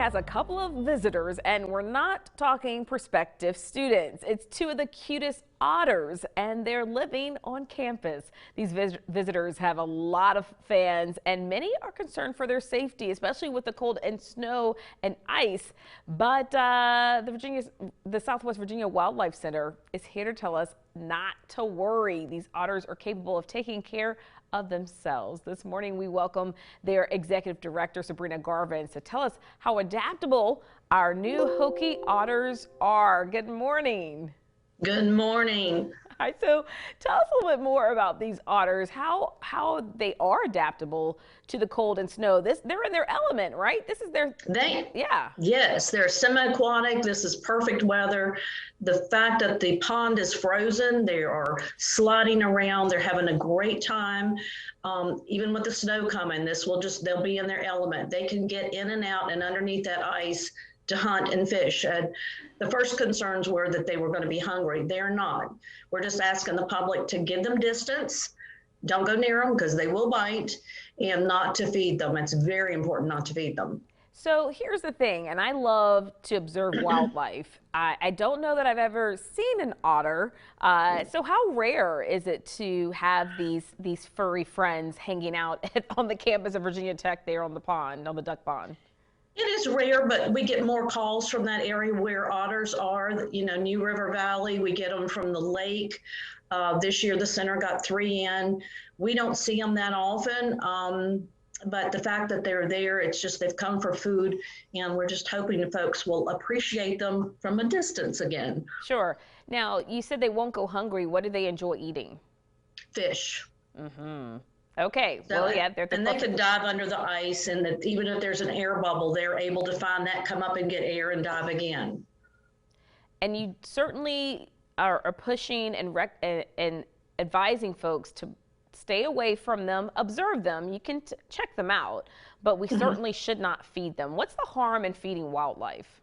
Has a couple of visitors, and we're not talking prospective students. It's two of the cutest otters, and they're living on campus. These visitors have a lot of fans, and many are concerned for their safety, especially with the cold and snow and ice. But the Southwest Virginia Wildlife Center is here to tell us not to worry. These otters are capable of taking care of themselves. This morning, we welcome their executive director, Sabrina Garvins, to tell us how adaptable our new Hokie otters are. Good morning. Good morning. Hi, so tell us a little bit more about these otters, how they are adaptable to the cold and snow. They're in their element, right? This is their yeah. Yes, they're semi-aquatic. This is perfect weather. The fact that the pond is frozen, they are sliding around. They're having a great time. Even with the snow coming, they'll be in their element. They can get in and out and underneath that ice to hunt and fish. The first concerns were that they were going to be hungry. They're not. We're just asking the public to give them distance. Don't go near them because they will bite, and not to feed them. It's very important not to feed them. So here's the thing, and I love to observe wildlife. I don't know that I've ever seen an otter. So how rare is it to have these furry friends hanging out on the campus of Virginia Tech there on the pond, on the duck pond? It is rare, but we get more calls from that area where otters are. You know, New River Valley, we get them from the lake. This year, the center got 3 in. We don't see them that often, but the fact that they're there, it's just they've come for food, and we're just hoping that folks will appreciate them from a distance again. Sure. Now, you said they won't go hungry. What do they enjoy eating? Fish. Mm-hmm. Okay, So, well, yeah, and they can dive under the ice, and even if there's an air bubble, they're able to find that, come up and get air and dive again. And you certainly are pushing and advising folks to stay away from them, observe them. You can check them out, but we certainly should not feed them. What's the harm in feeding wildlife?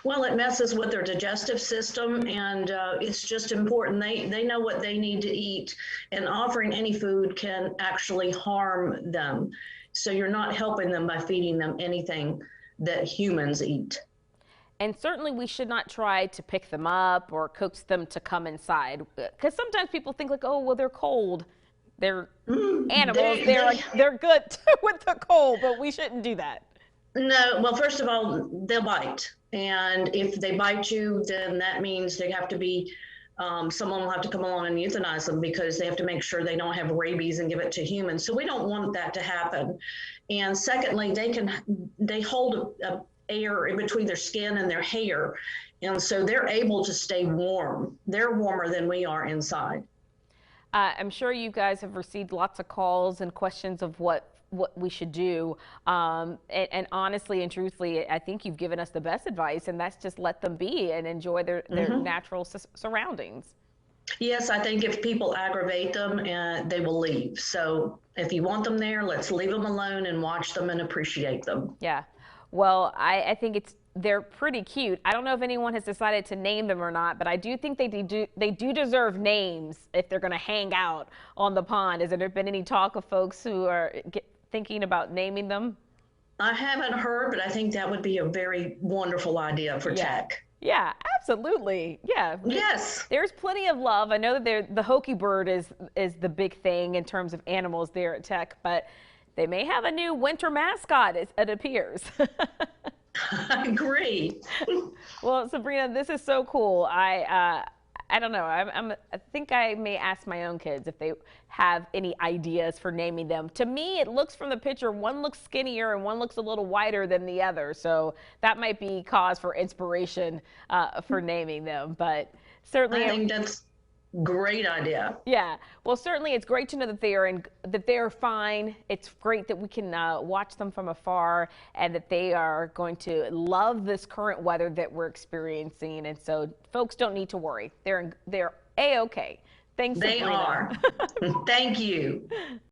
Well, it messes with their digestive system, and it's just important. They know what they need to eat, and offering any food can actually harm them. So you're not helping them by feeding them anything that humans eat. And certainly we should not try to pick them up or coax them to come inside, because sometimes people think like, oh, well, they're cold. They're animals. They're good with the cold, but we shouldn't do that. No, well, first of all, they'll bite. And if they bite you, then that means they have to be, someone will have to come along and euthanize them because they have to make sure they don't have rabies and give it to humans. So we don't want that to happen. And secondly, they hold air in between their skin and their hair. And so they're able to stay warm. They're warmer than we are inside. I'm sure you guys have received lots of calls and questions of what we should do. And honestly and truthfully, I think you've given us the best advice, and that's just let them be and enjoy their natural surroundings. Yes, I think if people aggravate them, they will leave. So if you want them there, let's leave them alone and watch them and appreciate them. Yeah. Well, I think they're pretty cute. I don't know if anyone has decided to name them or not, but I do think they do deserve names if they're going to hang out on the pond. Has there been any talk of folks who are thinking about naming them? I haven't heard, but I think that would be a very wonderful idea for Tech. Yeah, absolutely. Yeah. Yes. There's plenty of love. I know that the Hokie bird is the big thing in terms of animals there at Tech, but they may have a new winter mascot, it appears. I agree. Well, Sabrina, this is so cool. I don't know. I think I may ask my own kids if they have any ideas for naming them. To me, it looks from the picture, one looks skinnier and one looks a little wider than the other. So that might be cause for inspiration for naming them. But certainly, I think that's great idea. Yeah. Well, certainly it's great to know that they are fine. It's great that we can watch them from afar and that they are going to love this current weather that we're experiencing. And so folks don't need to worry. They're A-okay. Thanks, They Sabrina. are. Thank you.